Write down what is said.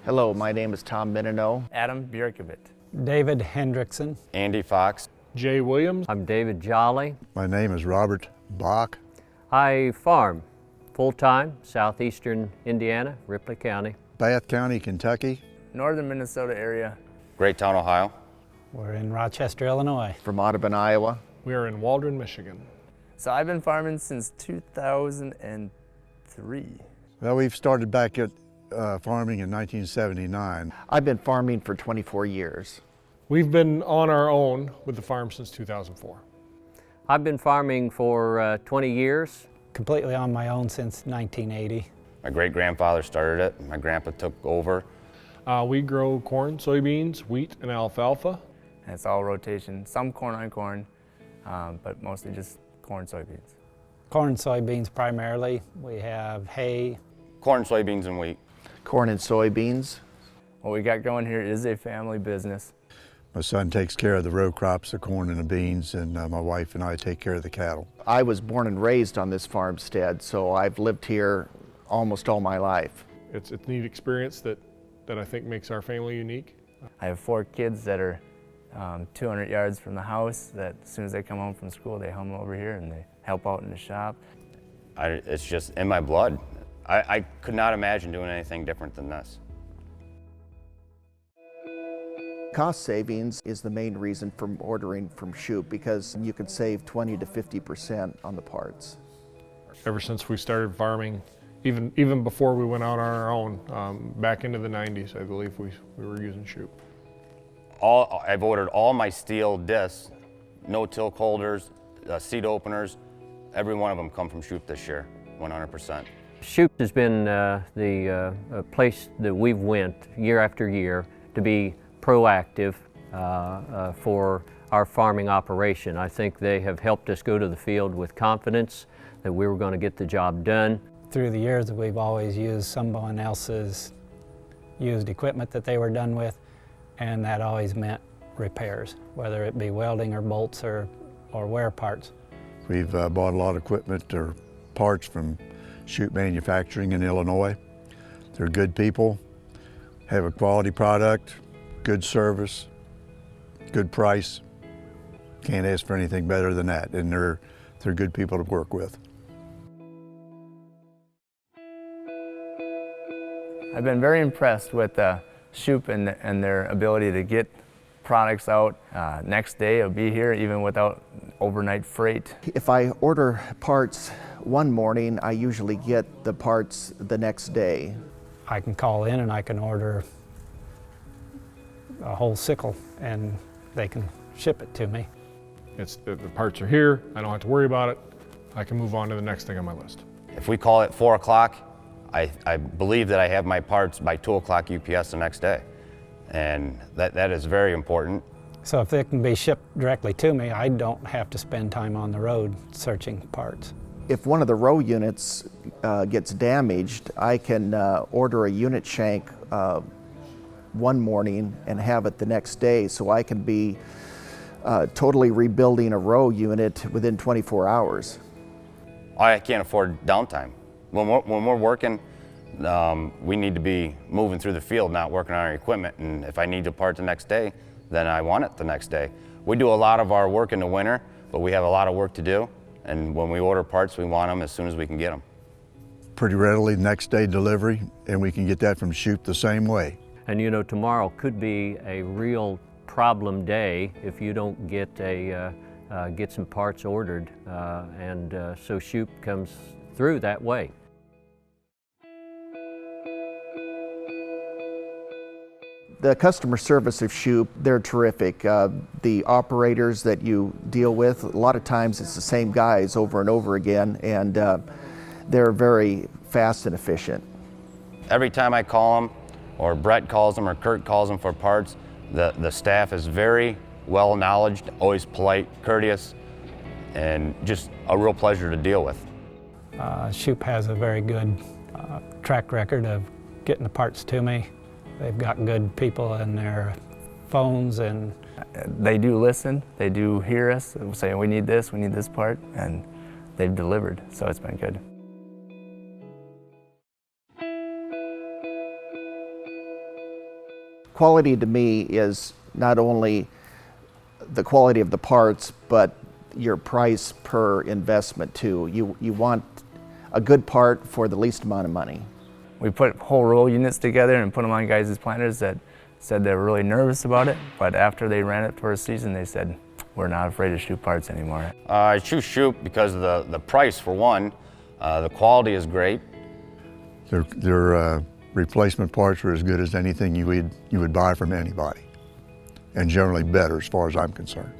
Hello, my name is Tom Minino. Adam Bjerkevit. David Hendrickson. Andy Fox. Jay Williams. I'm David Jolly. My name is Robert Bach. I farm full-time, southeastern Indiana, Ripley County. Bath County, Kentucky. Northern Minnesota area. Great Town, Ohio. We're in Rochester, Illinois. From Audubon, Iowa. We are in Waldron, Michigan. So I've been farming since 2003. Well, we've started back at farming in 1979. I've been farming for 24 years. We've been on our own with the farm since 2004. I've been farming for 20 years. Completely on my own since 1980. My great-grandfather started it. My grandpa took over. We grow corn, soybeans, wheat, and alfalfa. And it's all rotation, some corn on corn, but mostly just corn, soybeans. Corn, soybeans primarily. We have hay. Corn, soybeans, and wheat. Corn and soybeans. What we got going here is a family business. My son takes care of the row crops, the corn and the beans, and my wife and I take care of the cattle. I was born and raised on this farmstead, so I've lived here almost all my life. It's a neat experience that I think makes our family unique. I have 4 kids that are 200 yards from the house that as soon as they come home from school, they hum over here and they help out in the shop. It's just in my blood. I could not imagine doing anything different than this. Cost savings is the main reason for ordering from Shoop because you can save 20 to 50% on the parts. Ever since we started farming, even before we went out on our own, back into the 90s, I believe we were using Shoop. I've ordered all my steel discs, no-till holders, seat openers. Every one of them come from Shoop this year, 100%. Shoop has been the place that we've went year after year to be proactive for our farming operation. I think they have helped us go to the field with confidence that we were going to get the job done. Through the years, we've always used someone else's used equipment that they were done with, and that always meant repairs, whether it be welding or bolts or wear parts. We've bought a lot of equipment or parts from Shoup Manufacturing in Illinois. They're good people, have a quality product, good service, good price. Can't ask for anything better than that, and they're good people to work with. I've been very impressed with Shoop and their ability to get products out next day. It'll be here even without overnight freight. If I order parts one morning, I usually get the parts the next day. I can call in and I can order a whole sickle and they can ship it to me. The parts are here, I don't have to worry about it. I can move on to the next thing on my list. If we call it 4 o'clock, I believe that I have my parts by 2 o'clock UPS the next day. And that is very important. So if they can be shipped directly to me, I don't have to spend time on the road searching parts. If one of the row units gets damaged, I can order a unit shank one morning and have it the next day, so I can be totally rebuilding a row unit within 24 hours. I can't afford downtime. When we're working, we need to be moving through the field, not working on our equipment. And if I need the part the next day, then I want it the next day. We do a lot of our work in the winter, but we have a lot of work to do. And when we order parts, we want them as soon as we can get them. Pretty readily, next day delivery, and we can get that from Shoop the same way. And you know, tomorrow could be a real problem day if you don't get some parts ordered, so Shoop comes through that way. The customer service of Shoop, they're terrific. The operators that you deal with, a lot of times it's the same guys over and over again, and they're very fast and efficient. Every time I call them, or Brett calls them, or Kurt calls them for parts, the staff is very well knowledgeable, always polite, courteous, and just a real pleasure to deal with. Shoop has a very good track record of getting the parts to me. They've got good people in their phones, and they do listen, they do hear us, saying we need this part, and they've delivered, so it's been good. quality to me is not only the quality of the parts, but your price per investment too. You want a good part for the least amount of money. We put whole roll units together and put them on guys' planters that said they were really nervous about it, but after they ran it for a season, they said, we're not afraid of Shoop parts anymore. I choose Shoop because of the price, for one. The quality is great. Their replacement parts are as good as anything you would buy from anybody, and generally better as far as I'm concerned.